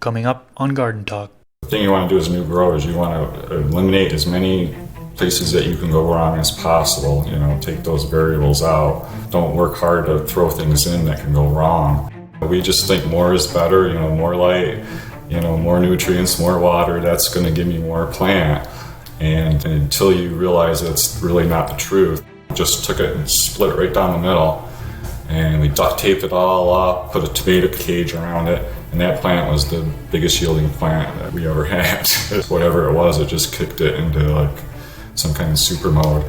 coming up on Garden Talk. The thing you want to do as a new grower is you want to eliminate as many places that you can go wrong as possible. Take those variables out. Don't work hard to throw things in that can go wrong. We just think more is better, more light, more nutrients, more water. That's going to give me more plant. And until you realize that's really not the truth, just took it and split it right down the middle. And we duct taped it all up, put a tomato cage around it, and that plant was the biggest yielding plant that we ever had. Whatever it was, it just kicked it into some kind of super mode.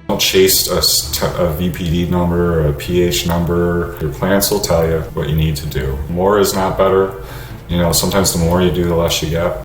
Don't chase a VPD number or a pH number. Your plants will tell you what you need to do. More is not better. Sometimes the more you do, the less you get.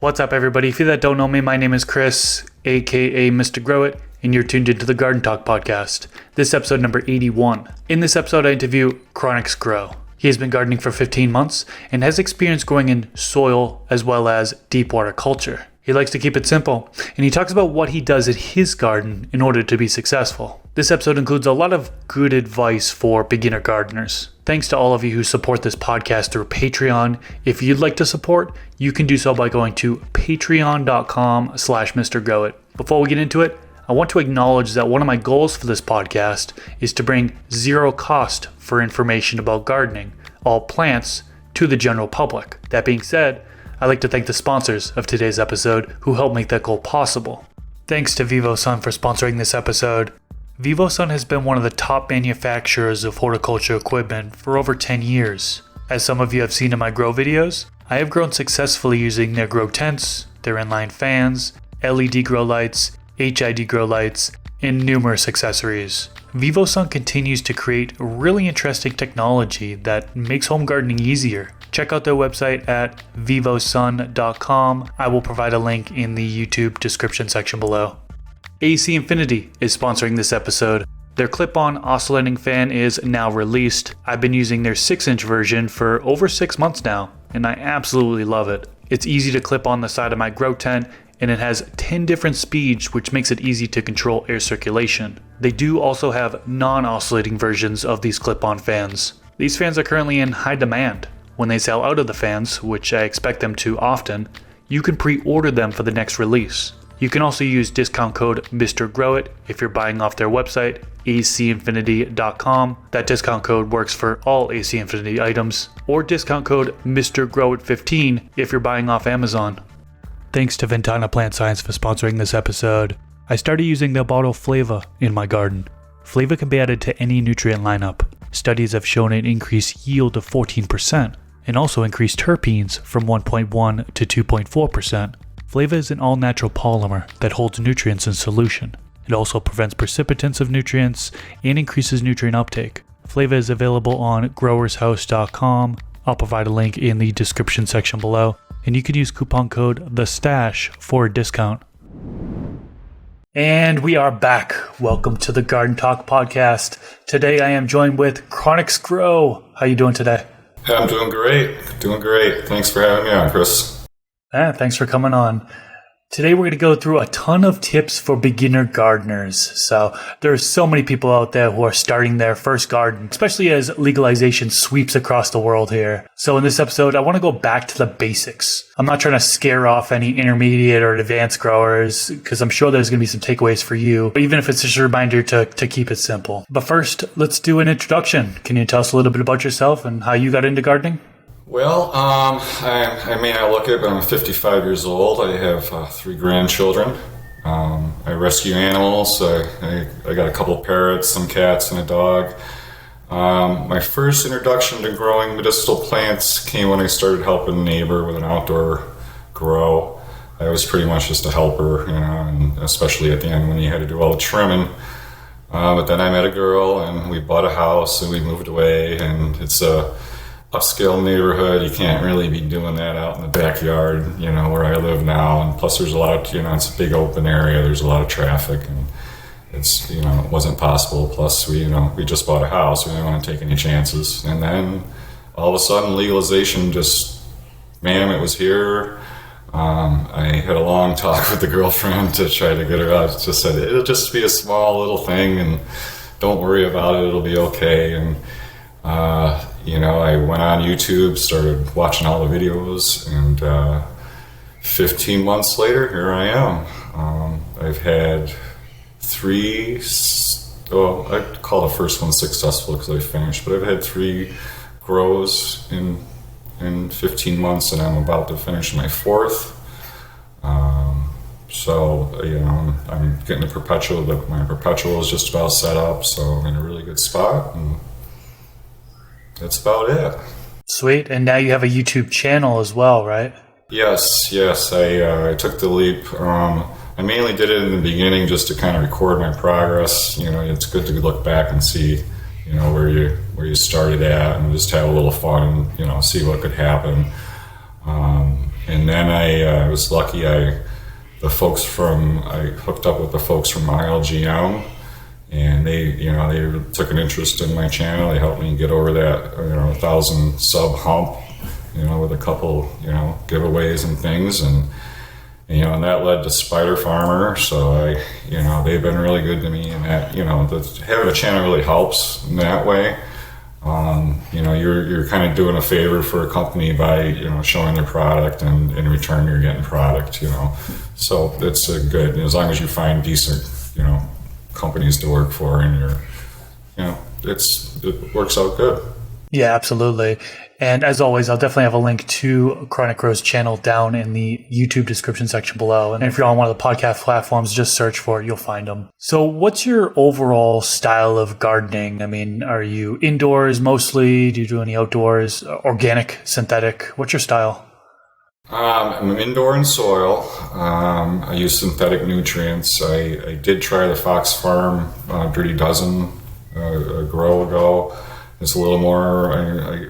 What's up, everybody? If you that don't know me, my name is Chris, aka Mr. Grow It, and you're tuned into the Garden Talk podcast. This is episode number 81. In this episode, I interview Kronic's Grow. He has been gardening for 15 months and has experience growing in soil as well as deep water culture. He likes to keep it simple, and he talks about what he does at his garden in order to be successful. This episode includes a lot of good advice for beginner gardeners. Thanks to all of you who support this podcast through Patreon. If you'd like to support, you can do so by going to patreon.com/MrGrowIt. Before we get into it, I want to acknowledge that one of my goals for this podcast is to bring zero cost for information about gardening, all plants, to the general public. That being said, I'd like to thank the sponsors of today's episode who helped make that goal possible. Thanks to VivoSun for sponsoring this episode. VivoSun has been one of the top manufacturers of horticulture equipment for over 10 years. As some of you have seen in my grow videos, I have grown successfully using their grow tents, their inline fans, LED grow lights, HID grow lights, and numerous accessories. VivoSun continues to create really interesting technology that makes home gardening easier. Check out their website at vivosun.com. I will provide a link in the YouTube description section below. AC Infinity is sponsoring this episode. Their clip-on oscillating fan is now released. I've been using their 6-inch version for over 6 months now, and I absolutely love it. It's easy to clip on the side of my grow tent, and it has 10 different speeds, which makes it easy to control air circulation. They do also have non-oscillating versions of these clip-on fans. These fans are currently in high demand. When they sell out of the fans, which I expect them to often, you can pre-order them for the next release. You can also use discount code MrGrowIt if you're buying off their website, acinfinity.com. That discount code works for all AC Infinity items, or discount code MrGrowIt15 if you're buying off Amazon. Thanks to Ventana Plant Science for sponsoring this episode. I started using their bottle Flavor in my garden. Flavor can be added to any nutrient lineup. Studies have shown an increased yield of 14%, and also increased terpenes from 1.1 to 2.4%. Flavor is an all-natural polymer that holds nutrients in solution. It also prevents precipitance of nutrients and increases nutrient uptake. Flavor is available on growershouse.com. I'll provide a link in the description section below, and you can use coupon code THESTASH for a discount. And we are back. Welcome to the Garden Talk podcast. Today I am joined with Kronic's Grow. How you doing today? Hey, I'm doing great. Thanks for having me on, Chris. Thanks for coming on. Today we're going to go through a ton of tips for beginner gardeners. So there's so many people out there who are starting their first garden, especially as legalization sweeps across the world here. So in this episode, I want to go back to the basics. I'm not trying to scare off any intermediate or advanced growers because I'm sure there's going to be some takeaways for you, even if it's just a reminder to keep it simple. But first, let's do an introduction. Can you tell us a little bit about yourself and how you got into gardening? Well, I may not look it, but I'm 55 years old. I have 3 grandchildren. I rescue animals. I got a couple of parrots, some cats, and a dog. My first introduction to growing medicinal plants came when I started helping a neighbor with an outdoor grow. I was pretty much just a helper, and especially at the end when you had to do all the trimming. But then I met a girl, and we bought a house, and we moved away, and it's a upscale neighborhood. You can't really be doing that out in the backyard, where I live now. And plus there's a lot of, it's a big open area. There's a lot of traffic, and it's, it wasn't possible. Plus we just bought a house. We didn't want to take any chances. And then all of a sudden legalization it was here. I had a long talk with the girlfriend to try to get her out. Just said it'll just be a small little thing and don't worry about it, it'll be okay. And I went on YouTube, started watching all the videos, and 15 months later, here I am. I've had three, I'd call the first one successful because I finished, but I've had 3 grows in 15 months, and I'm about to finish my 4th. I'm getting the perpetual, but my perpetual is just about set up, so I'm in a really good spot, and that's about it. Sweet. And now you have a YouTube channel as well, right? Yes. I took the leap. I mainly did it in the beginning just to kind of record my progress. It's good to look back and see, where you started at, and just have a little fun and, see what could happen. And then I was lucky. I hooked up with the folks from ILGM, and they took an interest in my channel. They helped me get over that 1,000 sub hump, with a couple giveaways and things, and that led to Spider Farmer. So they've been really good to me, and that having a channel really helps in that way. You're kind of doing a favor for a company by showing their product, and in return you're getting product. So it's a good, as long as you find decent companies to work for, and it works out good. Yeah, absolutely. And as always, I'll definitely have a link to Kronic Grow's channel down in the YouTube description section below. And if you're on one of the podcast platforms, just search for it. You'll find them. So what's your overall style of gardening? I mean, are you indoors mostly? Do you do any outdoors? Organic, synthetic? What's your style? I'm indoor in soil. I use synthetic nutrients. I did try the Fox Farm Dirty Dozen a grow ago. It's a little more,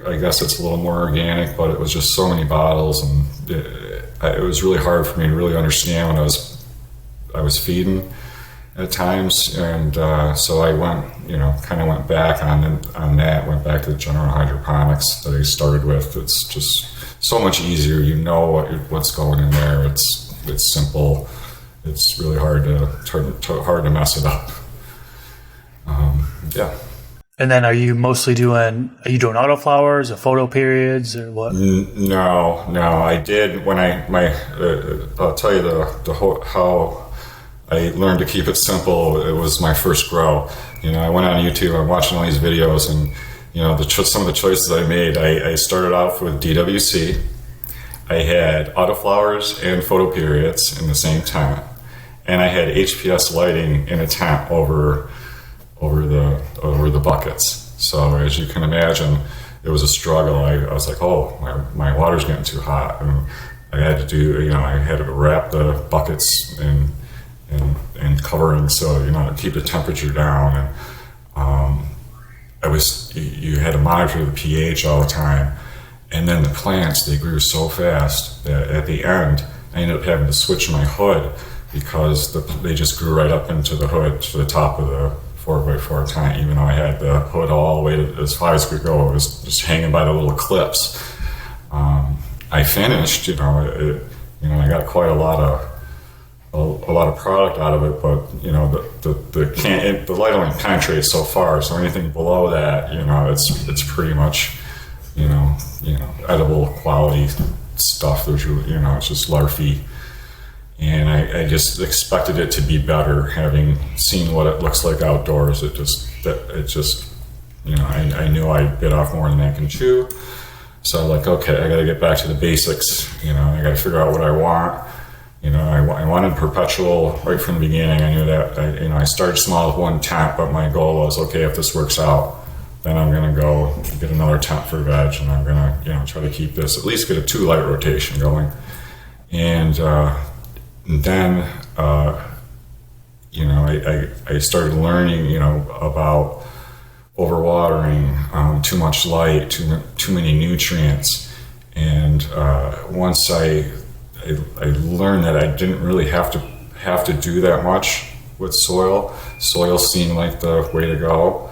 I guess it's a little more organic, but it was just so many bottles, and it was really hard for me to really understand what I was feeding at times. And so I went back on that, went back to the general hydroponics that I started with. It's just so much easier. What's going in there. It's simple. It's really hard to mess it up. Yeah. And then are you doing autoflowers or photo periods or what? No. I did when I'll tell you how I learned to keep it simple. It was my first grow. I went on YouTube, I'm watching all these videos, and some of the choices I made, I started off with DWC. I had autoflowers and photo periods in the same tent, and I had HPS lighting in a tent over the buckets. So as you can imagine, it was a struggle. I was like, my water's getting too hot, and I had to wrap the buckets in covering so to keep the temperature down. And you had to monitor the pH all the time. And then the plants, they grew so fast that at the end I ended up having to switch my hood because they just grew right up into the hood to the top of the 4x4 tent, even though I had the hood all the way to as far as it could go. It was just hanging by the little clips. I finished, I got quite a lot of product out of it, but the light only penetrates so far. So anything below that, it's pretty much, edible quality stuff. There's it's just larvae. And I just expected it to be better, having seen what it looks like outdoors. I knew I bit off more than I can chew. So I'm like, okay, I got to get back to the basics. I got to figure out what I want. I wanted perpetual right from the beginning. I knew that. I started small with one tent, but my goal was, okay, if this works out, then I'm going to go get another tent for veg, and I'm going to, try to keep this, at least get a 2 light rotation going. And then, I started learning, about overwatering, too much light, too many nutrients. And once I learned that I didn't really have to do that much with soil. Soil seemed like the way to go.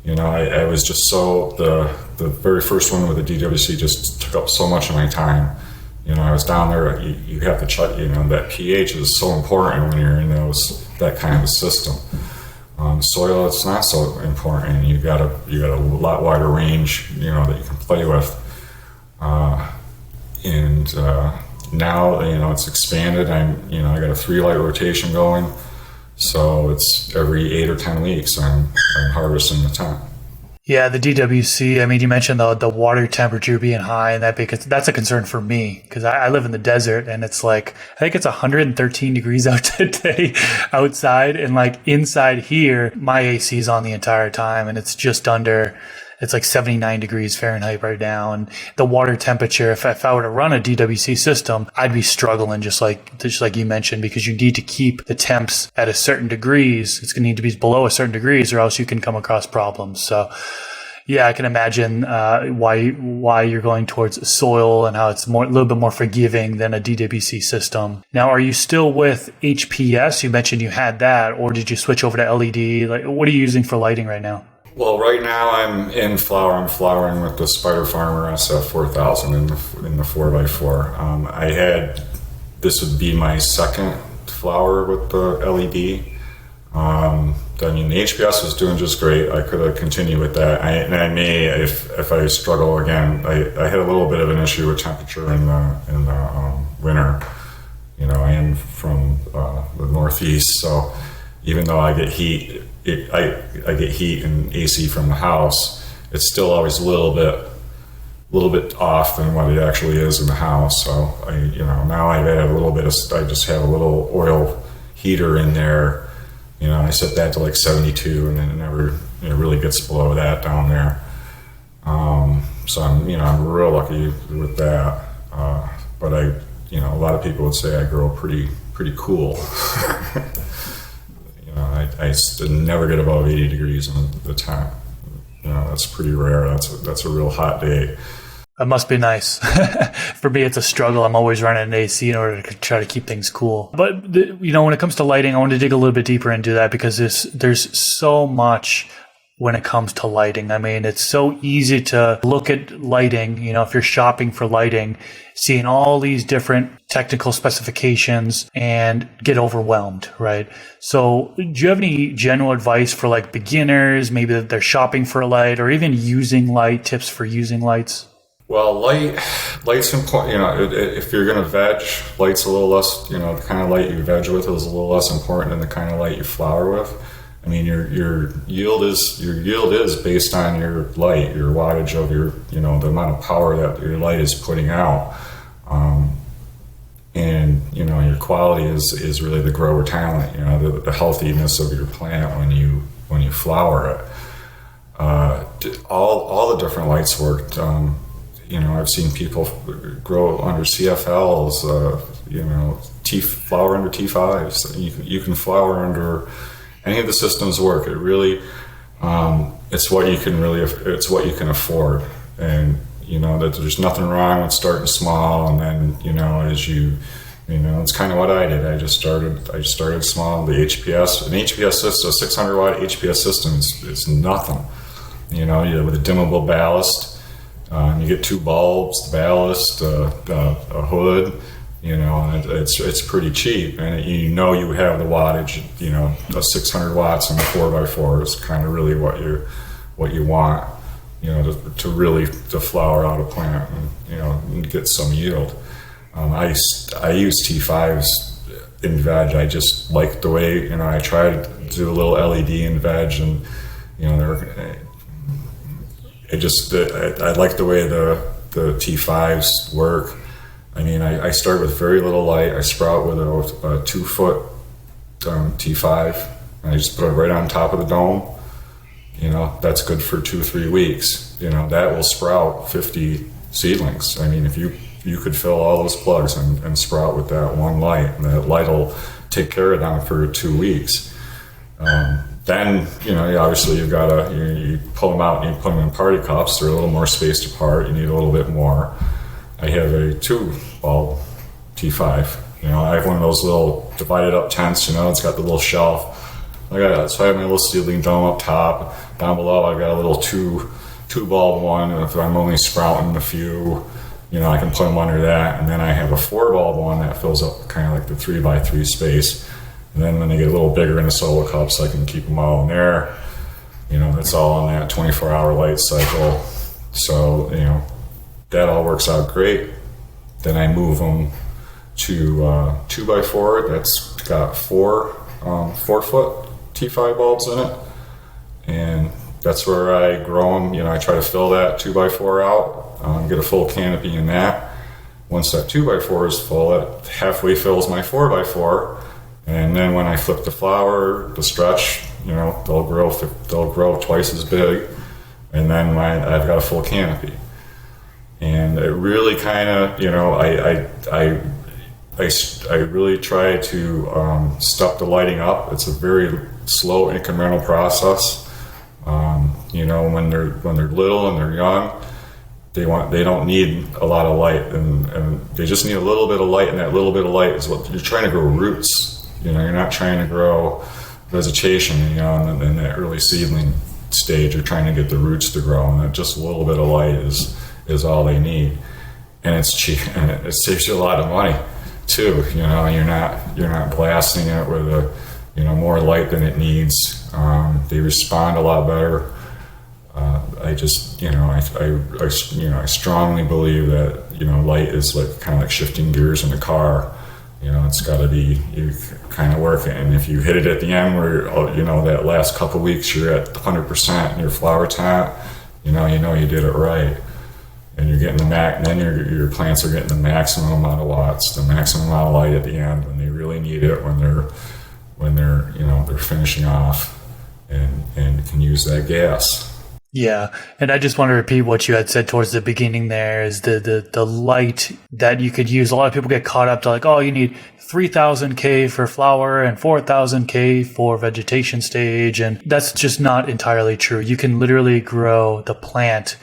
I was just the very first one with the DWC just took up so much of my time. I was down there, you have to check, that pH is so important when you're in that kind of a system. Soil, it's not so important. You got a lot wider range, that you can play with. And now, it's expanded. I got a 3 light rotation going. So it's every 8 or 10 weeks I'm harvesting the tent. Yeah, the DWC, I mean, you mentioned the water temperature being high, and that's a concern for me because I live in the desert, and it's like, I think it's 113 degrees out today outside, and like inside here, my AC is on the entire time, and it's it's like 79 degrees Fahrenheit right now. And the water temperature, if I were to run a DWC system, I'd be struggling just like you mentioned, because you need to keep the temps at a certain degrees. It's going to need to be below a certain degrees or else you can come across problems. So yeah, I can imagine why you're going towards soil and how it's a little bit more forgiving than a DWC system. Now, are you still with HPS? You mentioned you had that, or did you switch over to LED? Like, what are you using for lighting right now? Well, right now I'm in flower. I'm flowering with the Spider Farmer SF4000 in the 4x4. This would be my second flower with the LED. The HPS was doing just great. I could have continued with that. I may, if I struggle again, I had a little bit of an issue with temperature in the winter. I am from the Northeast, so even though I get heat, I get heat and AC from the house, it's still always a little bit off than what it actually is in the house. So now I've added a little bit I just have a little oil heater in there. I set that to like 72, and then it never really gets below that down there. So I'm real lucky with that. But a lot of people would say I grow pretty cool. I never get above 80 degrees in the tent. That's pretty rare. That's a real hot day. It must be nice. For me, it's a struggle. I'm always running an AC in order to try to keep things cool. But when it comes to lighting, I want to dig a little bit deeper into that because there's so much when it comes to lighting. I mean, it's so easy to look at lighting, if you're shopping for lighting, seeing all these different technical specifications and get overwhelmed, right? So do you have any general advice for like beginners, maybe that they're shopping for a light or even using light, tips for using lights? Well, light's important. If you're going to veg, light's a little less, the kind of light you veg with is a little less important than the kind of light you flower with. I mean, your yield is based on your light, your wattage of your, the amount of power that your light is putting out. And your quality is really the grower talent, the healthiness of your plant when you flower it. All the different lights worked. I've seen people grow under CFLs, flower under T5s. You can flower under any of the systems work. It really, it's what you can afford. And, that there's nothing wrong with starting small. And then, it's kind of what I did. I just started small. The HPS, an HPS system, a 600 watt HPS system is nothing. With a dimmable ballast. You get 2 bulbs, the ballast, a hood, and it's pretty cheap. And you have the wattage, the 600 watts on the 4x4 is kind of really what you want, to flower out a plant and get some yield. I use T5s in veg. I just like the way, I tried to do a little LED in veg, and I like the way the T5s work. I mean, I start with very little light. I sprout with a 2-foot T5. And I just put it right on top of the dome. That's good for 2-3 weeks. That will sprout 50 seedlings. I mean, if you could fill all those plugs and sprout with that one light, and that light will take care of them for 2 weeks. Then, obviously you've got to, you pull them out and you put them in party cups. They're a little more spaced apart. You need a little bit more. I have a 2-bulb T5. I have one of those little divided up tents, it's got the little shelf. So I have my little seedling dome up top. Down below, I've got a little two-bulb one. And if I'm only sprouting a few, I can put them under that. And then I have a 4-bulb one that fills up kind of like the 3x3 space. And then when they get a little bigger in the solo cups, I can keep them all in there. It's all on that 24-hour light cycle. So, that all works out great. Then I move them to 2x4 that's got 4-foot T5 bulbs in it. And that's where I grow them. I try to fill that 2x4 out, get a full canopy in that. Once that 2x4 is full, it halfway fills my 4x4. And then when I flip the flower, the stretch, they'll grow twice as big. And then I've got a full canopy. And it really kind of, I really try to step the lighting up. It's a very slow incremental process. When they're little and they're young, they don't need a lot of light, and they just need a little bit of light. And that little bit of light is what you're trying to grow roots. You're not trying to grow vegetation. In that early seedling stage, you're trying to get the roots to grow, and just a little bit of light is all they need. And it's cheap, and it saves you a lot of money too. You're not blasting it with more light than it needs. They respond a lot better. I strongly believe that light is kind of like shifting gears in a car. It's got to be, you kind of work it, and if you hit it at the end where that last couple weeks you're at 100% in your flower top, you did it right. And you're getting and then your plants are getting the maximum amount of watts, the maximum amount of light at the end when they really need it, when they're finishing off and can use that gas. Yeah, and I just want to repeat what you had said towards the beginning there is the light that you could use. A lot of people get caught up to like, oh, you need 3,000 K for flower and 4,000 K for vegetation stage, and that's just not entirely true. You can literally grow the plant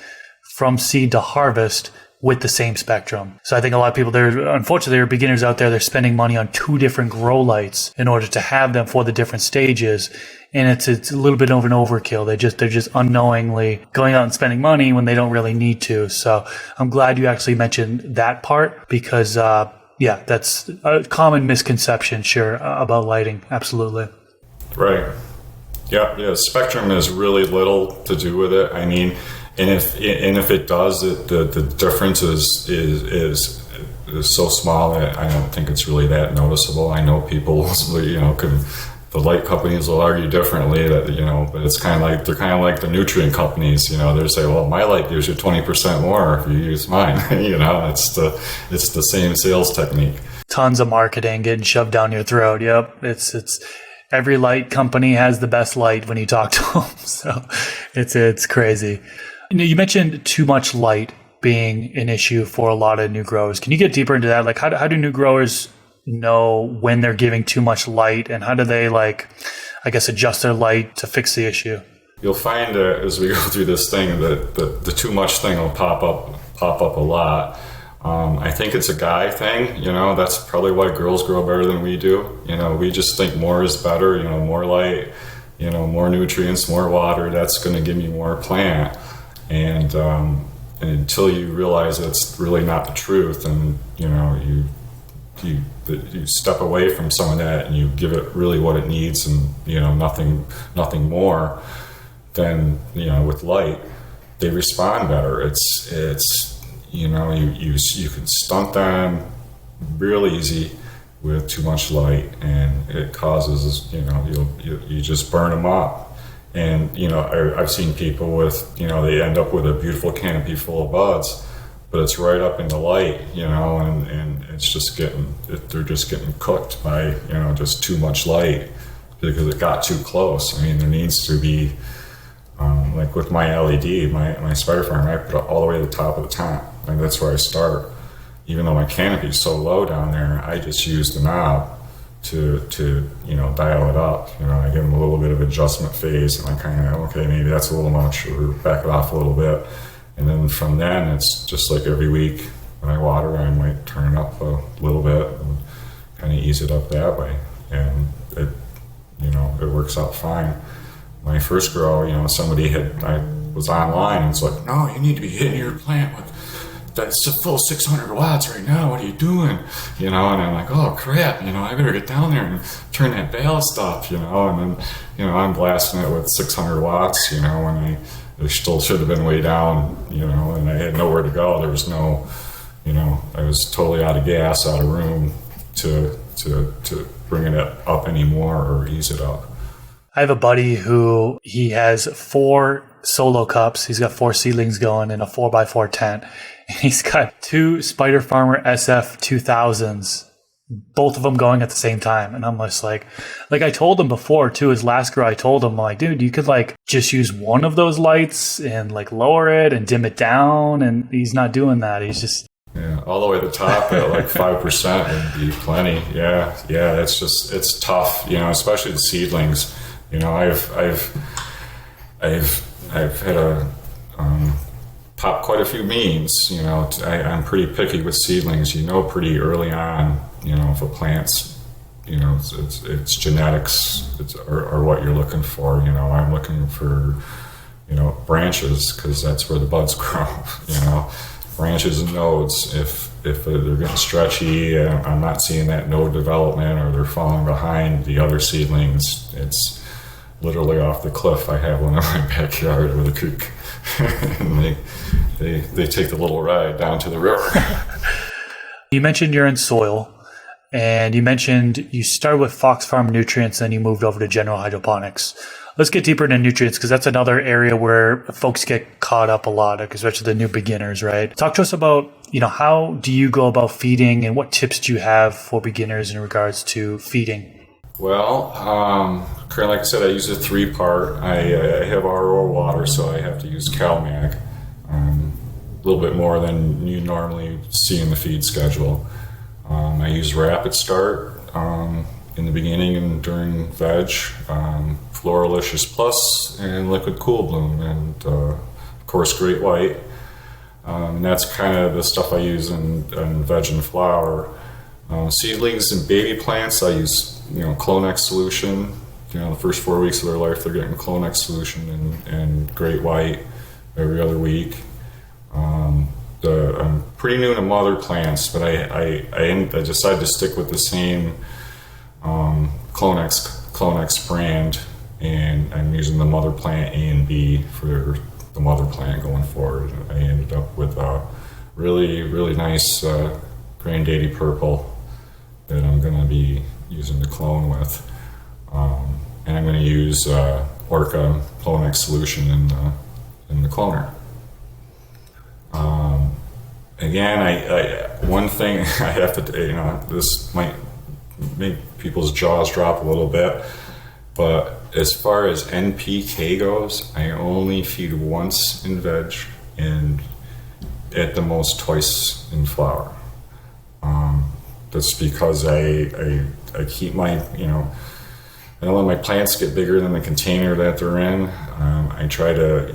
from seed to harvest with the same spectrum. So I think a lot of people, unfortunately, there are beginners out there, they're spending money on 2 different grow lights in order to have them for the different stages. And it's a little bit of an overkill. They're just unknowingly going out and spending money when they don't really need to. So I'm glad you actually mentioned that part because, that's a common misconception, sure, about lighting. Absolutely. Right. Yeah. Spectrum has really little to do with it. I mean, and if it does, the difference is so small that I don't think it's really that noticeable. I know people, the light companies will argue differently that, but it's they're kind of like the nutrient companies, they say, well, my light gives you 20% more if you use mine. It's the same sales technique. Tons of marketing getting shoved down your throat. Yep. It's every light company has the best light when you talk to them. So it's crazy. You mentioned too much light being an issue for a lot of new growers. Can you get deeper into that? Like how do new growers know when they're giving too much light, and how do they adjust their light to fix the issue? You'll find as we go through this thing that the too much thing will pop up a lot. I think it's a guy thing. That's probably why girls grow better than we do. We just think more is better. More light, more nutrients, more water. That's going to give me more plant. And until you realize it's really not the truth, and you step away from some of that and you give it really what it needs, and nothing more, then with light they respond better. It's you can stunt them real easy with too much light, and it causes you just burn them up. And I've seen people with they end up with a beautiful canopy full of buds, but it's right up in the light, and it's just they're just getting cooked by just too much light because it got too close. I mean, there needs to be like with my LED, my spider farm, I put it all the way to the top of the tent, and that's where I start. Even though my canopy is so low down there, I just use the knob to dial it up. I give them a little bit of adjustment phase, and I kind of, okay, maybe that's a little much, or back it off a little bit. And then from then, it's just like every week when I water, I might turn it up a little bit and kind of ease it up that way. And it works out fine. My first grow, I was online and it's like, no, you need to be hitting your plant with that's full 600 watts right now. What are you doing? And I'm like, oh crap, I better get down there and turn that ballast up, and then, I'm blasting it with 600 watts, when I still should have been way down, and I had nowhere to go. There was no, I was totally out of gas, out of room to bring it up anymore or ease it up. I have a buddy who he has 4 solo cups. He's got 4 seedlings going in a 4x4 tent. And he's got 2 Spider Farmer SF 2000s, both of them going at the same time. And I'm just like I told him before too, his last grow, I told him like, dude, you could like just use one of those lights and like lower it and dim it down. And he's not doing that. He's just, yeah, all the way to the top at like 5% would be plenty. Yeah. It's tough, especially the seedlings. I've had a pop quite a few beans. I'm pretty picky with seedlings. Pretty early on. If a plant's, it's genetics or what you're looking for. I'm looking for, branches because that's where the buds grow. Branches and nodes. If they're getting stretchy, I'm not seeing that node development, or they're falling behind the other seedlings. It's literally off the cliff. I have one in my backyard with a creek, and they take the little ride down to the river. You mentioned you're in soil, and you mentioned you started with Fox Farm nutrients, then you moved over to general hydroponics. Let's get deeper into nutrients, because that's another area where folks get caught up a lot, especially the new beginners, right? Talk to us about, how do you go about feeding, and what tips do you have for beginners in regards to feeding? Well, currently, like I said, I use a 3-part. I have RO water, so I have to use CalMag, a little bit more than you normally see in the feed schedule. I use Rapid Start in the beginning and during veg, Floralicious Plus, and Liquid Cool Bloom, and of course Great White. And that's kind of the stuff I use in veg and flower. Seedlings and baby plants, I use Clonex solution. The first 4 weeks of their life, they're getting Clonex solution and Great White every other week. I'm pretty new to mother plants, but I decided to stick with the same Clonex brand, and I'm using the mother plant A and B for the mother plant going forward. I ended up with a really, really nice Grandaddy purple that I'm going to be using the clone with. And I'm going to use Orca Clonex solution in the cloner. Again, I one thing I have to, this might make people's jaws drop a little bit, but as far as NPK goes, I only feed once in veg and at the most twice in flower. That's because I keep my, I don't let my plants get bigger than the container that they're in. I try to,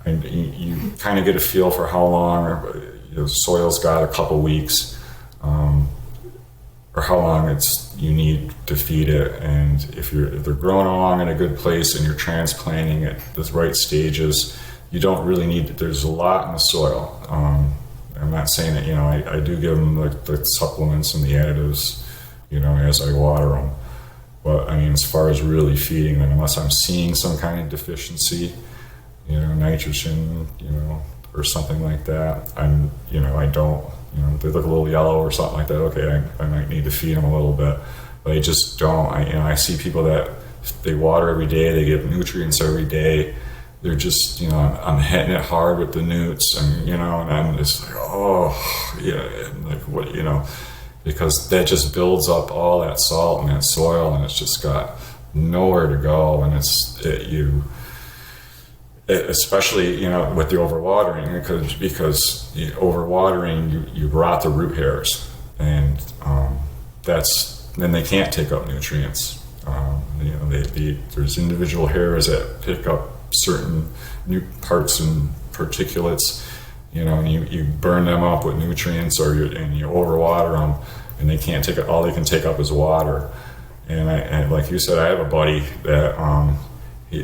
you kind of get a feel for how long the soil's got, a couple weeks, or how long you need to feed it. And if they're growing along in a good place and you're transplanting at the right stages, you don't really need. There's a lot in the soil. I'm not saying that I do give them the supplements and the additives, as I water them. But I mean, as far as really feeding them, unless I'm seeing some kind of deficiency, nitrogen, or something like that, I don't, they look a little yellow or something like that. Okay, I might need to feed them a little bit, but I just don't. I see people that they water every day, they get nutrients every day. They're just, I'm hitting it hard with the newts, and and I'm just like, oh, yeah, like what, because that just builds up all that salt in that soil, and it's just got nowhere to go, and especially with the overwatering, because overwatering you rot the root hairs, and then they can't take up nutrients. There's individual hairs that pick up certain new parts and particulates, and you burn them up with nutrients, and you overwater them, and they can't take it. All they can take up is water. And like you said, I have a buddy that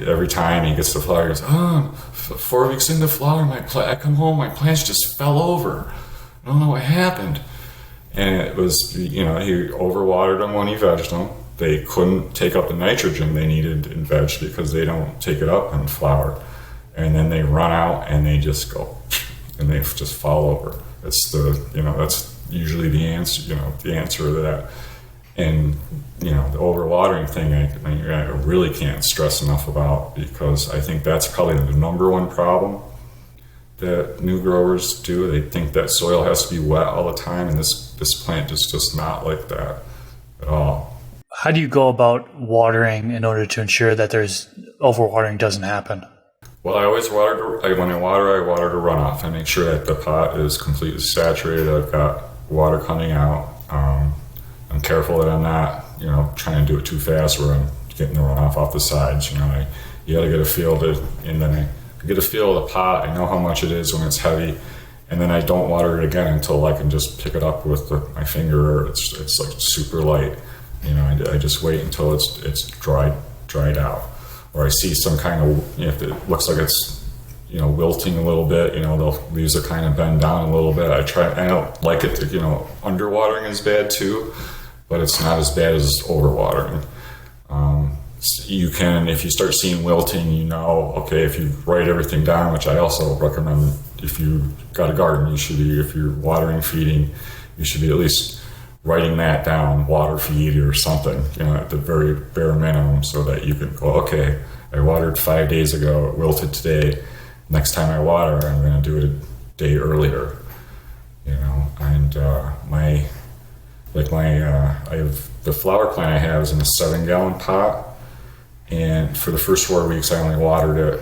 Every time he gets the flower, he goes, "Oh, 4 weeks into flower, I come home, my plants just fell over. I don't know what happened." And it was, he overwatered them when he vegged them. They couldn't take up the nitrogen they needed in veg because they don't take it up in flower. And then they run out and they just go, and they just fall over. That's usually the answer to that. And, the overwatering thing, I really can't stress enough about, because I think that's probably the number one problem that new growers do. They think that soil has to be wet all the time, and this plant is just not like that at all. How do you go about watering in order to ensure that overwatering doesn't happen? Well, I always water to runoff. I make sure that the pot is completely saturated. I've got water coming out. I'm careful that I'm not, trying to do it too fast where I'm getting the runoff off the sides. You got to get a feel and then I get a feel of the pot. I know how much it is when it's heavy, and then I don't water it again until I can just pick it up with my finger. Or it's like super light. I just wait until it's dried out, or I see some kind of, if it looks like it's wilting a little bit, the leaves are kind of bend down a little bit. I don't like it to, underwatering is bad too, but it's not as bad as overwatering. You can, if you start seeing wilting, okay, if you write everything down, which I also recommend, if you got a garden, if you're watering, feeding, you should be at least writing that down, water, feed, or something, at the very bare minimum, so that you can go, okay, I watered 5 days ago, it wilted today. Next time I water, I'm going to do it a day earlier, and I have the flower plant I have is in a 7-gallon pot, and for the first 4 weeks I only watered it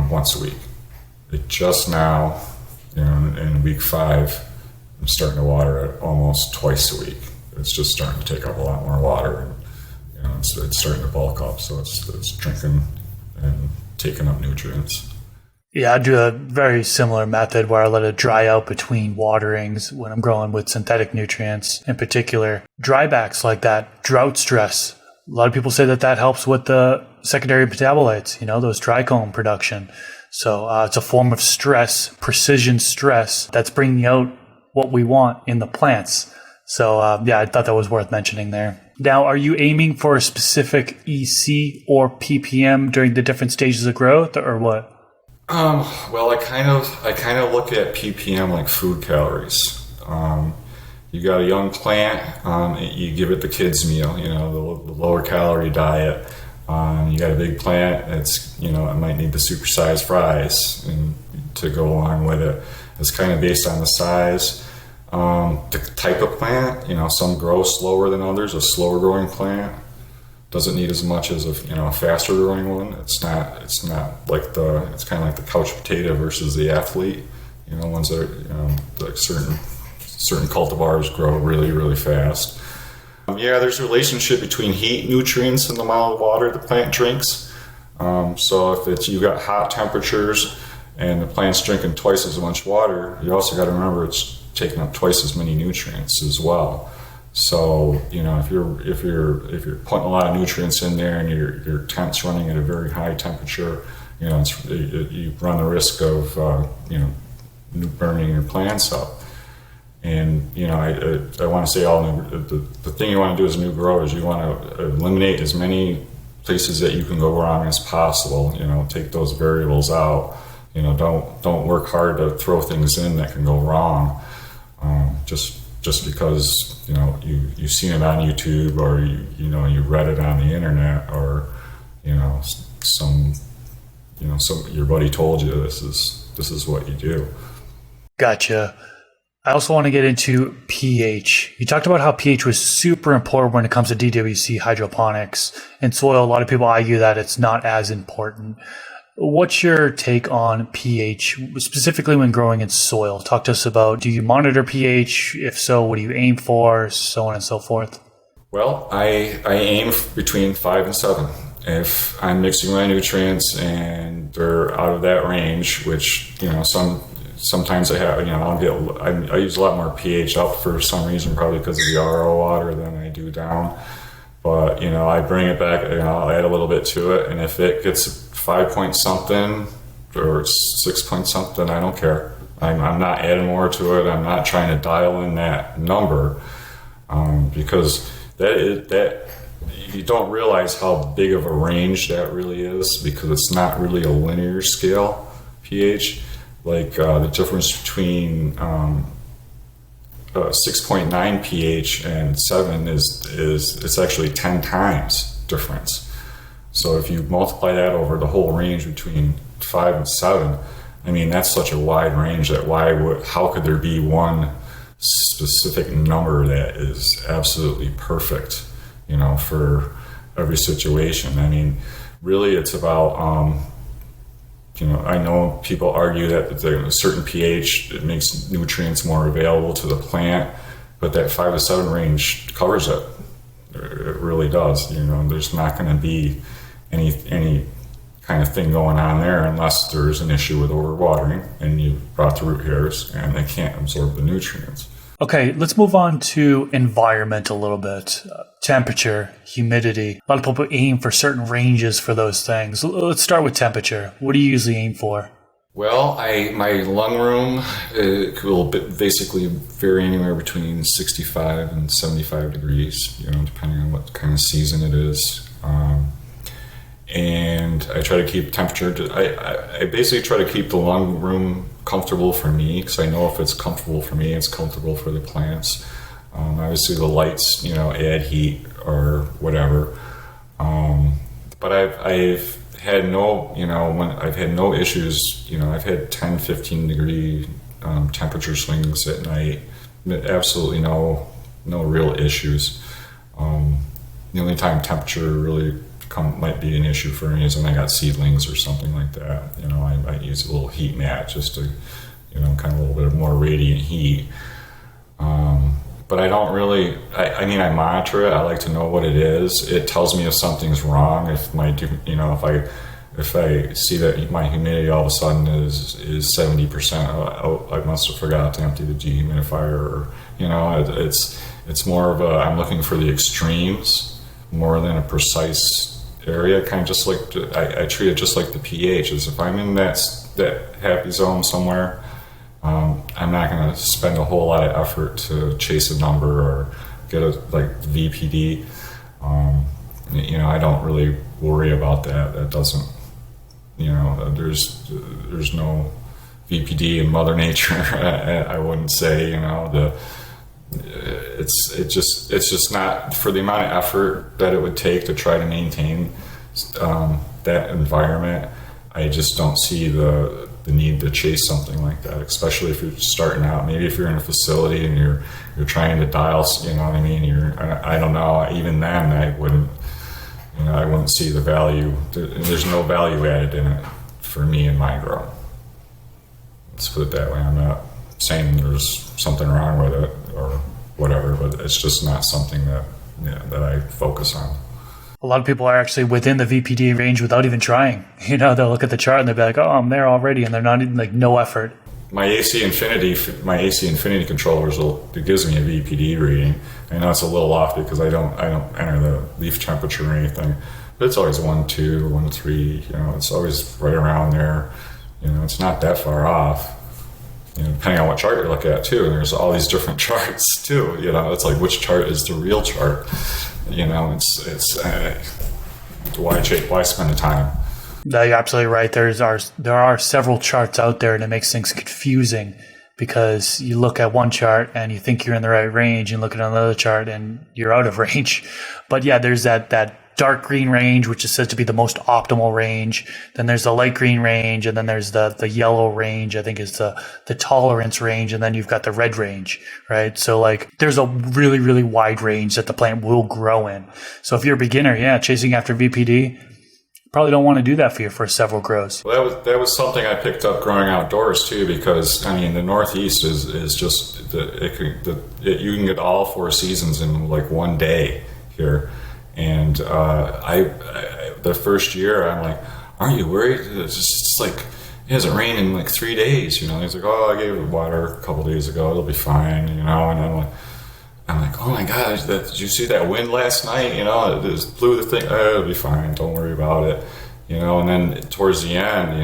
once a week. It just now, in week 5, I'm starting to water it almost twice a week. It's just starting to take up a lot more water, and it's starting to bulk up, so it's drinking and taking up nutrients. Yeah, I do a very similar method where I let it dry out between waterings when I'm growing with synthetic nutrients. In particular, drybacks like that, drought stress. A lot of people say that helps with the secondary metabolites, those trichome production. So it's a form of stress, precision stress, that's bringing out what we want in the plants. So I thought that was worth mentioning there. Now, are you aiming for a specific EC or ppm during the different stages of growth, or what? Well, I kind of look at ppm like food calories. You got a young plant, you give it the kids' meal, the lower calorie diet. You got a big plant, it might need the supersized fries to go along with it. It's kind of based on the size, the type of plant. Some grow slower than others. A slower growing plant doesn't need as much as a faster growing one. It's not like it's kind of like the couch potato versus the athlete. Ones that are like certain cultivars grow really, really fast. There's a relationship between heat, nutrients, and the amount of water the plant drinks. So if you got hot temperatures and the plant's drinking twice as much water, you also got to remember it's taking up twice as many nutrients as well. So if you're putting a lot of nutrients in there and your temp's running at a very high temperature, you run the risk of burning your plants up. And I want to say the thing you want to do as a new grower is you want to eliminate as many places that you can go wrong as possible. Take those variables out. Don't work hard to throw things in that can go wrong. Just because you've seen it on YouTube, or you read it on the internet, or some your buddy told you this is what you do. Gotcha. I also want to get into pH. You talked about how pH was super important when it comes to DWC hydroponics. In soil, a lot of people argue that it's not as important. What's your take on pH, specifically when growing in soil? Talk to us about, do you monitor pH? If so, what do you aim for? So on and so forth. Well, I aim between 5 and 7. If I'm mixing my nutrients and they're out of that range, which, sometimes I have, I use a lot more pH up for some reason, probably because of the RO water than I do down. But, I bring it back, I'll add a little bit to it. And if it gets 5 point something or 6 point something, I don't care. I'm not adding more to it. I'm not trying to dial in that number, because that you don't realize how big of a range that really is, because it's not really a linear scale pH. Like the difference between 6.9 pH and 7 is it's actually 10 times difference. So if you multiply that over the whole range between 5 and 7, I mean, that's such a wide range that how could there be one specific number that is absolutely perfect, for every situation? I mean, really it's about, I know people argue that a certain pH, it makes nutrients more available to the plant, but that 5 to 7 range covers it. It really does. There's not going to be any kind of thing going on there unless there's an issue with overwatering and you brought the root hairs and they can't absorb the nutrients. Okay, let's move on to environment a little bit. Temperature, humidity. A lot of people aim for certain ranges for those things. Let's start with temperature. What do you usually aim for? Well, my lung room will basically vary anywhere between 65 and 75 degrees, depending on what kind of season it is. And I try to keep temperature. I basically try to keep the lung room comfortable for me, because I know if it's comfortable for me, it's comfortable for the plants. Obviously, the lights, add heat or whatever. But I've had no, I've had no issues. I've had 10, 15 degree temperature swings at night. Absolutely no real issues. The only time temperature really might be an issue for me is when I got seedlings or something like that. I might use a little heat mat just to, kind of a little bit of more radiant heat. But I don't really, I monitor it. I like to know what it is. It tells me if something's wrong. If I see that my humidity all of a sudden is 70%, I must have forgot to empty the dehumidifier. It's more of I'm looking for the extremes more than a precise area. Kind of just like I treat it just like the pH. Is if I'm in that happy zone somewhere, I'm not going to spend a whole lot of effort to chase a number or get a VPD. I don't really worry about that. That doesn't, there's no VPD in Mother Nature. I wouldn't say, it's just not, for the amount of effort that it would take to try to maintain that environment. I just don't see the need to chase something like that, especially if you're starting out. Maybe if you're in a facility and you're trying to dial, I don't know, even then I wouldn't see the value. There's no value added in it for me in my grow. Let's put it that way. I'm not saying there's something wrong with it or whatever, but it's just not something that I focus on. A lot of people are actually within the VPD range without even trying. They'll look at the chart and they'll be like, "Oh, I'm there already," and they're not even no effort. My AC Infinity controllers it gives me a VPD reading. I know it's a little off because I don't enter the leaf temperature or anything, but it's always 1, 2, 1, 3. It's always right around there. It's not that far off. Depending on what chart you look at too, and there's all these different charts too. It's like, which chart is the real chart? It's why spend the time? No, you're absolutely right. There are several charts out there, and it makes things confusing because you look at one chart and you think you're in the right range, and look at another chart and you're out of range. But yeah, there's that dark green range, which is said to be the most optimal range. Then there's the light green range, and then there's the yellow range, I think is the tolerance range, and then you've got the red range, right? So there's a really, really wide range that the plant will grow in. So if you're a beginner, chasing after VPD, probably don't want to do that for your first several grows. Well, that was something I picked up growing outdoors too, because the Northeast is just you can get all 4 seasons in one day here. And the first year, I'm like, "Aren't you worried? It's just it hasn't rained in 3 days." He's like, "Oh, I gave it water a couple days ago. It'll be fine." And I'm like, "Oh my gosh, did you see that wind last night? It just blew the thing. Oh, it'll be fine. Don't worry about it." And then towards the end,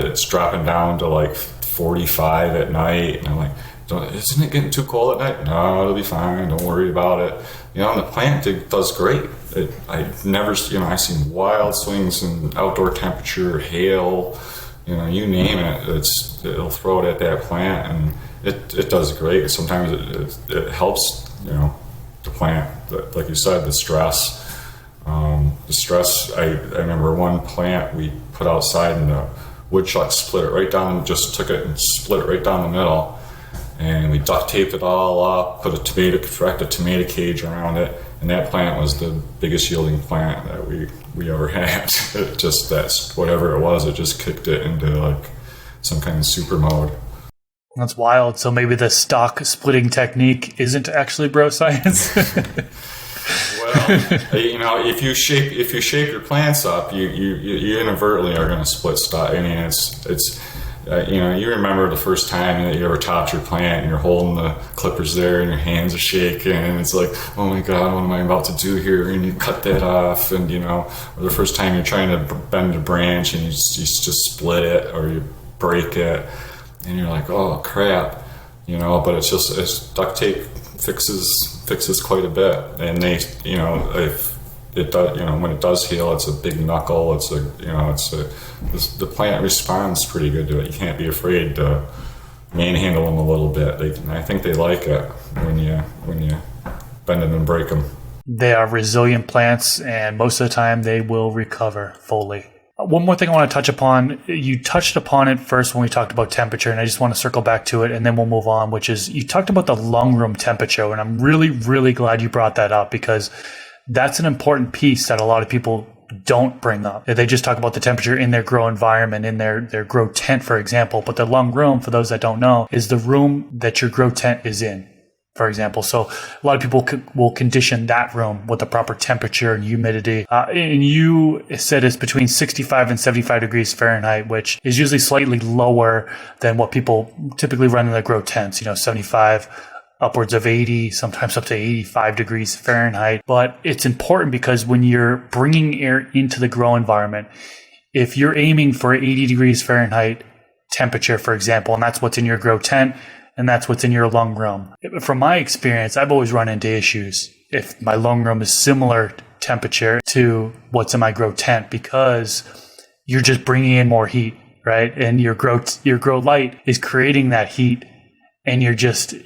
it's dropping down to like 45 at night, and I'm like, isn't it getting too cold at night? No, it'll be fine. Don't worry about it. And the plant does great. I've never, I've seen wild swings in outdoor temperature, hail, you name it. It'll throw it at that plant, and it does great. Sometimes it helps, the plant. Like you said, the stress. I remember one plant we put outside, and the woodchuck split it right down, just took it and split it right down the middle. And we duct taped it all up, put a tomato cage around it, and that plant was the biggest yielding plant that we ever had. That's whatever it was, it just kicked it into like some kind of super mode. That's wild. So maybe the stock splitting technique isn't actually bro science. Well, if you shape your plants up, you inadvertently are going to split stock. I mean, it's. You remember the first time that you ever topped your plant and you're holding the clippers there and your hands are shaking and it's like, oh my God, what am I about to do here? And you cut that off, and or the first time you're trying to bend a branch and you just split it or you break it and you're like, oh crap, but it's duct tape fixes quite a bit. And they, if it does, when it does heal, it's a big knuckle. The plant responds pretty good to it. You can't be afraid to manhandle them a little bit. I think they like it when you bend them and break them. They are resilient plants, and most of the time they will recover fully. One more thing I want to touch upon. You touched upon it first when we talked about temperature, and I just want to circle back to it, and then we'll move on, which is you talked about the lung room temperature, and I'm really, really glad you brought that up because that's an important piece that a lot of people don't bring up. They just talk about the temperature in their grow environment, in their grow tent, for example. But the lung room, for those that don't know, is the room that your grow tent is in, for example. So a lot of people will condition that room with the proper temperature and humidity. And you said it's between 65 and 75 degrees Fahrenheit, which is usually slightly lower than what people typically run in their grow tents, 75, upwards of 80, sometimes up to 85 degrees Fahrenheit. But it's important because when you're bringing air into the grow environment, if you're aiming for 80 degrees Fahrenheit temperature, for example, and that's what's in your grow tent, and that's what's in your lung room. From my experience, I've always run into issues if my lung room is similar temperature to what's in my grow tent, because you're just bringing in more heat, right? And your grow light is creating that heat, and you're just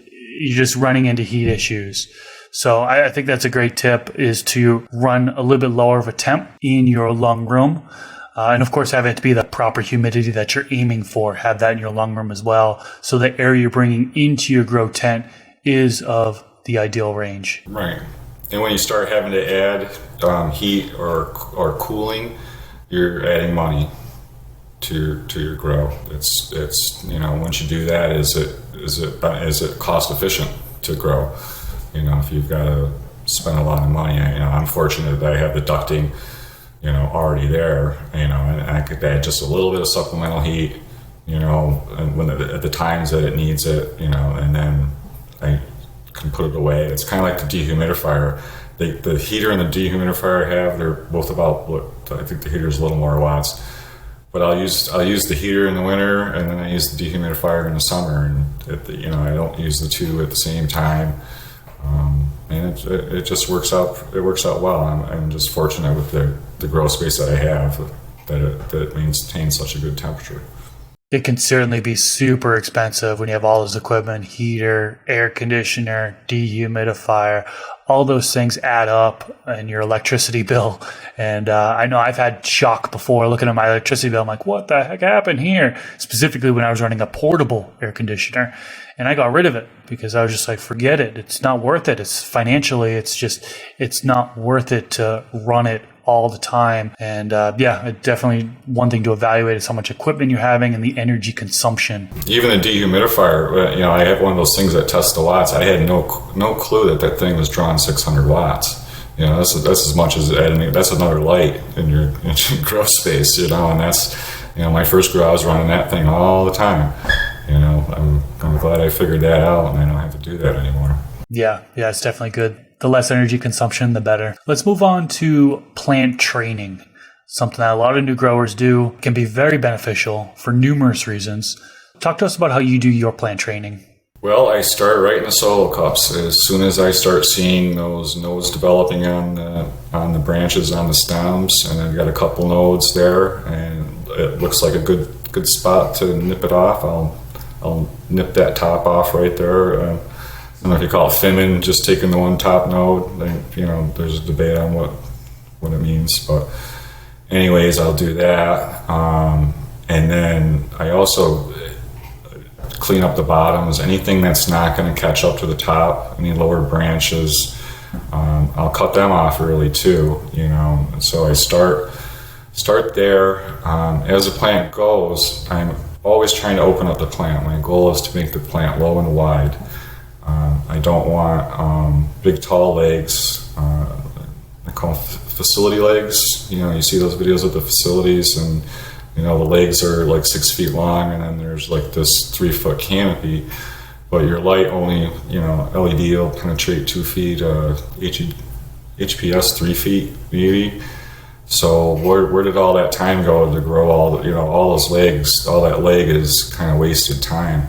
running into heat issues. So I think that's a great tip, is to run a little bit lower of a temp in your lung room. And of course, have it to be the proper humidity that you're aiming for. Have that in your lung room as well. So the air you're bringing into your grow tent is of the ideal range. Right. And when you start having to add heat or cooling, you're adding money to your grow. It's once you do that, is it cost efficient to grow? If you've got to spend a lot of money, I'm fortunate that I have the ducting, already there, and I could add just a little bit of supplemental heat, and at the times that it needs it, and then I can put it away. It's kind of like the dehumidifier. The heater and the dehumidifier they're both about, I think the heater's a little more watts. But I'll use the heater in the winter, and then I use the dehumidifier in the summer, and I don't use the two at the same time, and it just works out. It works out well. I'm just fortunate with the grow space that I have that it maintains such a good temperature. It can certainly be super expensive when you have all this equipment: heater, air conditioner, dehumidifier. All those things add up in your electricity bill. And I know I've had shock before looking at my electricity bill. I'm like, what the heck happened here? Specifically when I was running a portable air conditioner. And I got rid of it because I was just like, forget it. It's not worth it. It's financially, it's not worth it to run it all the time. And it's definitely one thing to evaluate is how much equipment you're having and the energy consumption. Even a dehumidifier, I have one of those things that tests the watts. I had no clue that thing was drawing 600 watts. That's as much as adding. That's another light in your grow space. And that's my first grow, I was running that thing all the time. I'm glad I figured that out, and I don't have to do that anymore. Yeah, it's definitely good. The less energy consumption, the better. Let's move on to plant training. something that a lot of new growers do, can be very beneficial for numerous reasons. Talk to us about how you do your plant training. Well, I start right in the solo cups. As soon as I start seeing those nodes developing on the branches, on the stems, and I've got a couple nodes there, and it looks like a good spot to nip it off, I'll nip that top off right there. I don't know if you call it fimming, just taking the one top node. There's a debate on what it means, but anyways, I'll do that. And then I also clean up the bottoms, anything that's not going to catch up to the top, any lower branches, I'll cut them off early too, And so I start there. As the plant goes, I'm always trying to open up the plant. My goal is to make the plant low and wide. I don't want big tall legs. I call them facility legs. You see those videos of the facilities, and the legs are like 6 feet long, and then there's like this 3 foot canopy, but your light only, LED will penetrate 2 feet, HPS 3 feet maybe. So where did all that time go to grow all those legs? All that leg is kind of wasted time.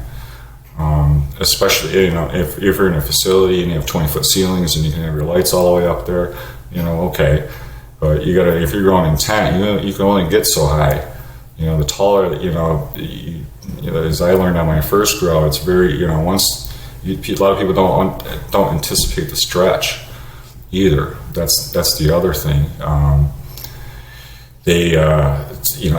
Especially, if you're in a facility and you have 20-foot ceilings and you can have your lights all the way up there, okay. But if you're growing in tent, you can only get so high. The taller that, as I learned on my first grow, it's very, a lot of people don't anticipate the stretch either. That's the other thing.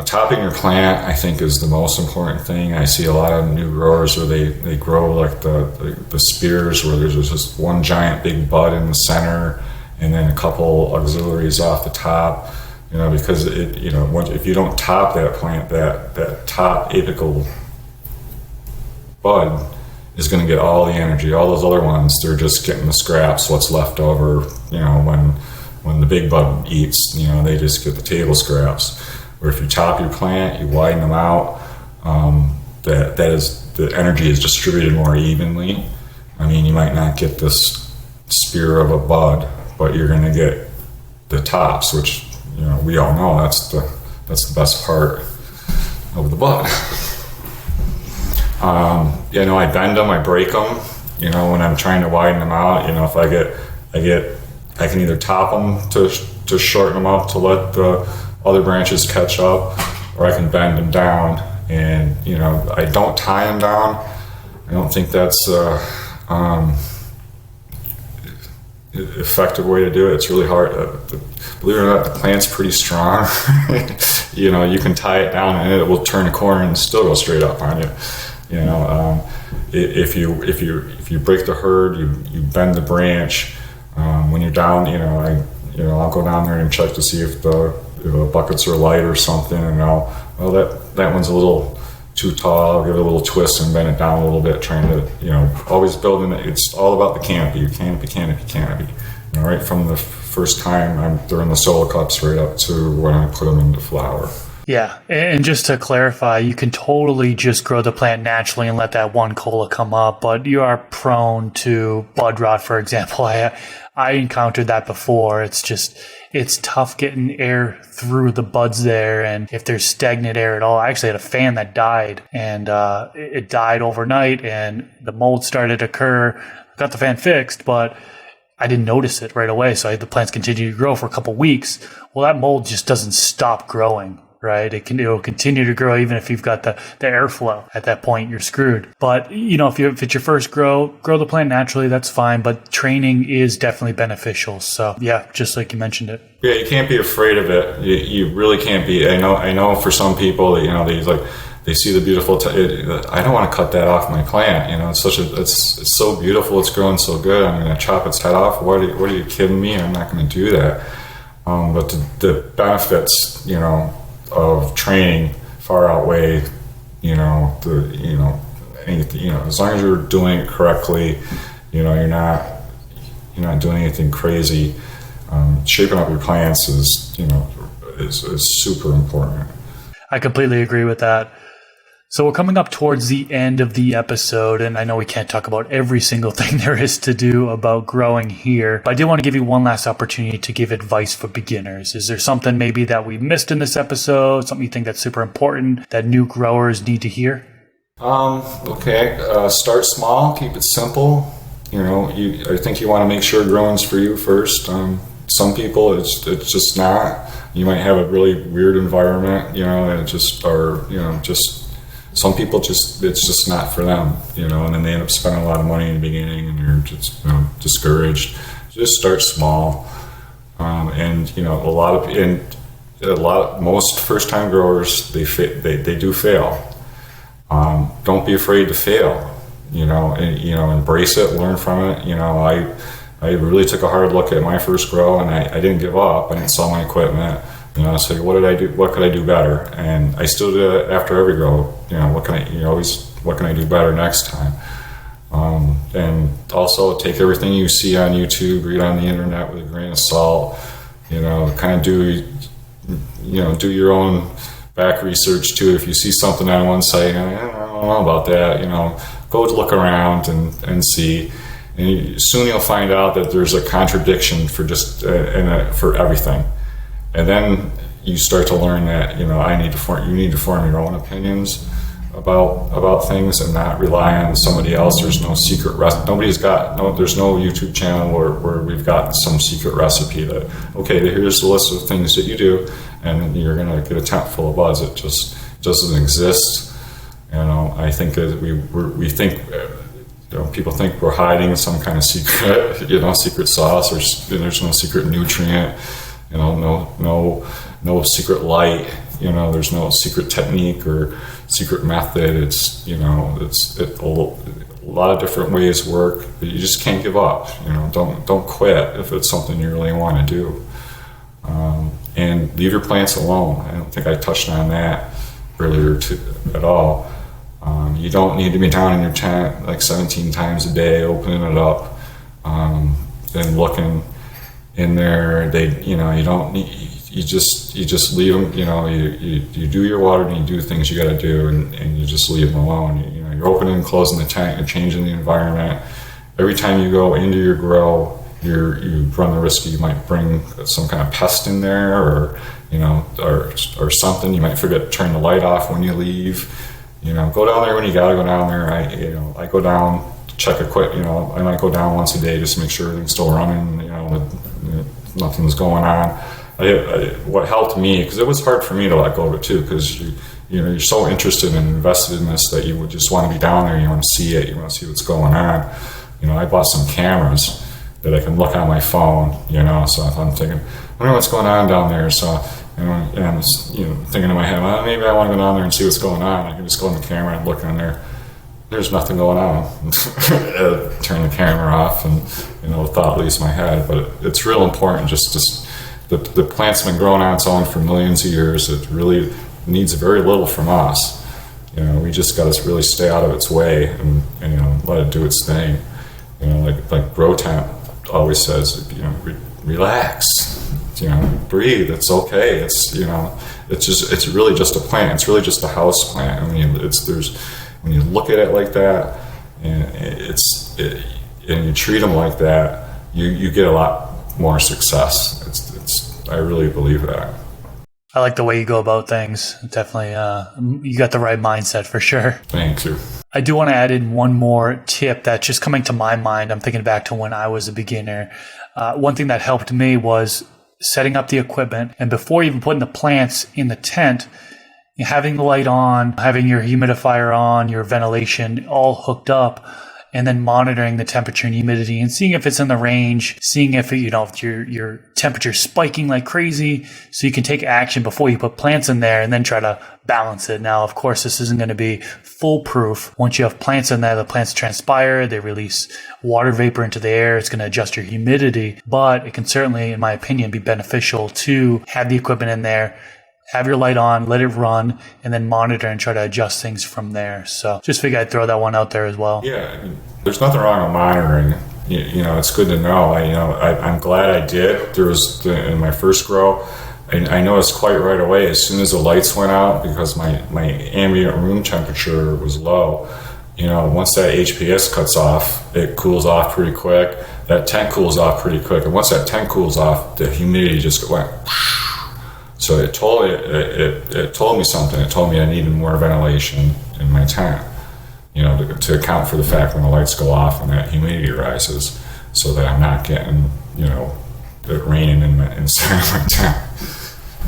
Topping your plant, I think, is the most important thing. I see a lot of new growers where they grow like the spears, where there's just one giant big bud in the center and then a couple auxiliaries off the top. Because if you don't top that plant, that top apical bud is going to get all the energy. All those other ones, they're just getting the scraps, what's left over. When the big bud eats, they just get the table scraps. Or if you top your plant, you widen them out, the energy is distributed more evenly. You might not get this spear of a bud, but you're going to get the tops, which we all know that's the best part of the bud. I bend them, I break them. When I'm trying to widen them out, if I can either top them to shorten them up to let the other branches catch up, or I can bend them down. And I don't tie them down. I don't think that's effective way to do it. It's really hard. Believe it or not, the plant's pretty strong. You can tie it down and it will turn a corner and still go straight up on you. If you break the herd, you bend the branch. When you're down, I'll go down there and check to see if the buckets are light or something, and that one's a little too tall. I'll give it a little twist and bend it down a little bit, trying to, always building it. It's all about the canopy, canopy. Right from the first time they're in the solo cups right up to when I put them into flower. Yeah, and just to clarify, you can totally just grow the plant naturally and let that one cola come up, but you are prone to bud rot, for example. I encountered that before. It's tough getting air through the buds there, and if there's stagnant air at all. I actually had a fan that died, and it died overnight, and the mold started to occur. I got the fan fixed, but I didn't notice it right away, so the plants continued to grow for a couple weeks. Well, that mold just doesn't stop growing. Right, it'll continue to grow even if you've got the airflow. At that point, you're screwed. But if it's your first grow the plant naturally. That's fine. But training is definitely beneficial. So yeah, just like you mentioned it. Yeah, you can't be afraid of it. You really can't be. I know for some people that they see the beautiful. I don't want to cut that off my plant. It's so beautiful. It's growing so good. I'm going to chop its head off. What are you kidding me? I'm not going to do that. But the benefits, of training far outweigh, anything, as long as you're doing it correctly, you're not doing anything crazy. Shaping up your plants is super important. I completely agree with that. So we're coming up towards the end of the episode, and I know we can't talk about every single thing there is to do about growing here, but I did want to give you one last opportunity to give advice for beginners. Is there something maybe that we missed in this episode, something you think that's super important that new growers need to hear? Start small, keep it simple. I think you want to make sure growing's for you first. Some people, it's just not. You might have a really weird environment, and some people it's just not for them, and then they end up spending a lot of money in the beginning and you're just discouraged. Just start small. Most first-time growers, they do fail. Don't be afraid to fail, embrace it, learn from it. I really took a hard look at my first grow, and I didn't give up. I didn't sell my equipment. So what did I do? What could I do better? And I still do it after every grow. What can I do better next time? And also take everything you see on YouTube, read on the internet with a grain of salt. Kind of do your own back research too. If you see something on one site, I don't know about that. Go look around and see. And soon you'll find out that there's a contradiction for for everything. And then you start to learn that you need to form your own opinions about things and not rely on somebody else. There's no secret there's no YouTube channel where we've got some secret recipe that here's the list of things that you do and you're gonna get a tent full of buds. It just doesn't exist. I think that we think people think we're hiding some kind of secret secret sauce, or there's no secret nutrient. No secret light. There's no secret technique or secret method. It's a lot of different ways work, but you just can't give up. Don't quit if it's something you really want to do. And leave your plants alone. I don't think I touched on that earlier at all. You don't need to be down in your tent like 17 times a day, opening it up and looking in there. You don't need. You just leave them. You do your water and you do things you got to do, and you just leave them alone. You're opening and closing the tank. You're changing the environment. Every time you go into your grow, you run the risk you might bring some kind of pest in there, or something. You might forget to turn the light off when you leave. Go down there when you gotta go down there. I go down to check equipment. I might go down once a day just to make sure everything's still running. Nothing's going on. What helped me, because it was hard for me to let go of it too, because you're so interested and invested in this that you would just want to be down there. You want to see it. You want to see what's going on. I bought some cameras that I can look on my phone. So if I'm thinking, I wonder what's going on down there. So. And I'm thinking in my head, well, maybe I want to go down there and see what's going on. I can just go in the camera and look in there. There's nothing going on. Turn the camera off, and the thought leaves my head. But it's real important. The plant's been growing on its own for millions of years. It really needs very little from us. We just got to really stay out of its way and let it do its thing. Like Grow Tent always says, relax. Breathe. It's okay. It's really just a plant. It's really just a house plant. When you look at it like that, and you treat them like that, you get a lot more success. I really believe that. I like the way you go about things. Definitely, you got the right mindset for sure. Thank you. I do want to add in one more tip that's just coming to my mind. I'm thinking back to when I was a beginner. One thing that helped me was setting up the equipment, and before even putting the plants in the tent, having the light on, having your humidifier on, your ventilation all hooked up, and then monitoring the temperature and humidity and seeing if it's in the range, seeing if if your temperature's spiking like crazy, so you can take action before you put plants in there and then try to balance it. Now, of course, this isn't going to be foolproof. Once you have plants in there, the plants transpire, they release water vapor into the air. It's going to adjust your humidity, but it can certainly, in my opinion, be beneficial to have the equipment in there, have your light on, let it run, and then monitor and try to adjust things from there. So just figured I'd throw that one out there as well. Yeah, there's nothing wrong with monitoring. It's good to know. I'm glad I did. There was in my first grow, I noticed quite right away as soon as the lights went out, because my ambient room temperature was low. Once that HPS cuts off, it cools off pretty quick. That tent cools off pretty quick, and once that tent cools off, the humidity just went. So it told me something. It told me I needed more ventilation in my tent, to account for the fact when the lights go off and that humidity rises, so that I'm not getting, it raining inside my tent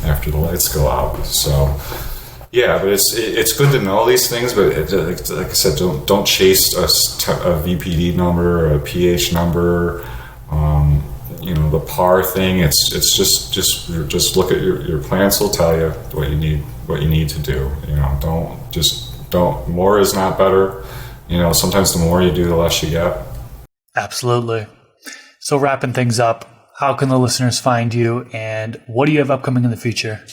after the lights go out. So, yeah, but it's good to know these things. But like I said, don't chase a VPD number, or a pH number. The PAR thing. It's just look at your plants will tell you what you need to do. Don't. More is not better. Sometimes the more you do, the less you get. Absolutely. So wrapping things up, how can the listeners find you, and what do you have upcoming in the future?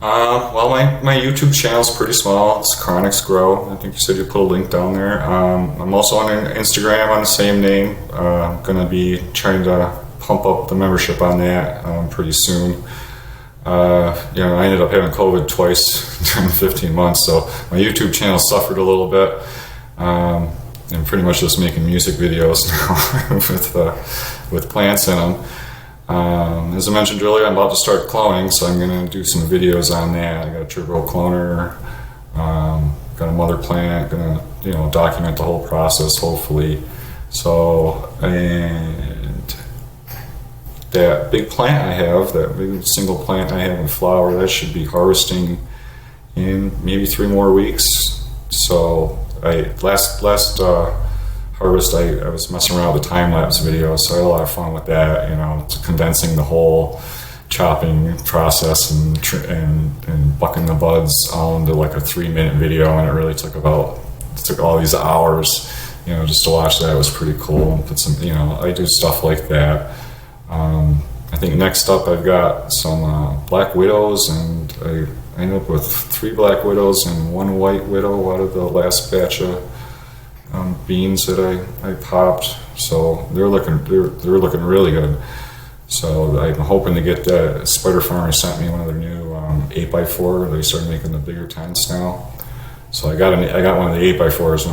Well, my YouTube channel is pretty small. It's Kronic's Grow. I think you said you put a link down there. I'm also on Instagram on the same name. I'm going to be trying to pump up the membership on that pretty soon. I ended up having COVID twice in 15 months, so my YouTube channel suffered a little bit. I'm pretty much just making music videos now with plants in them. As I mentioned earlier, I'm about to start cloning, so I'm going to do some videos on that. I got a turbo cloner, got a mother plant, going to document the whole process, hopefully. So, and that big plant I have, that big single plant I have in flower, that should be harvesting in maybe 3 more weeks. So last harvest, I was messing around with the time-lapse video, so I had a lot of fun with that, condensing the whole chopping process and bucking the buds all into like a 3-minute video, and it really took all these hours, just to watch that. It was pretty cool. And put some, I do stuff like that. I think next up I've got some black widows, and I ended up with 3 black widows and 1 white widow out of the last batch of beans that I popped. So they're looking really good. So I'm hoping to get that. Spider Farmer sent me one of their new 8x4. They started making the bigger tents now. So I got one of the 8x4s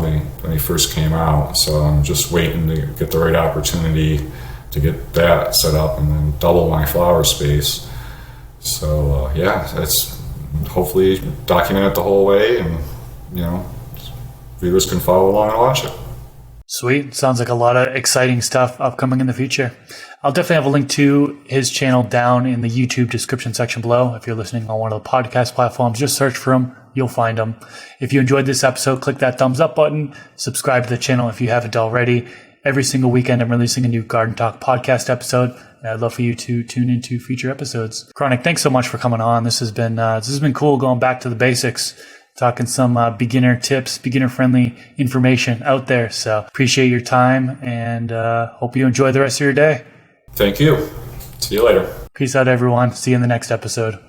when they first came out. So I'm just waiting to get the right opportunity to get that set up and then double my flower space. So that's hopefully document it the whole way, and viewers can follow along and watch it. Sweet. Sounds like a lot of exciting stuff upcoming in the future. I'll definitely have a link to his channel down in the YouTube description section below. If you're listening on one of the podcast platforms, just search for him. You'll find him. If you enjoyed this episode, click that thumbs up button. Subscribe to the channel if you haven't already. Every single weekend, I'm releasing a new Garden Talk podcast episode, and I'd love for you to tune into future episodes. Kronic, thanks so much for coming on. This has been cool, going back to the basics, talking some beginner tips, beginner-friendly information out there. So appreciate your time, and hope you enjoy the rest of your day. Thank you. See you later. Peace out, everyone. See you in the next episode.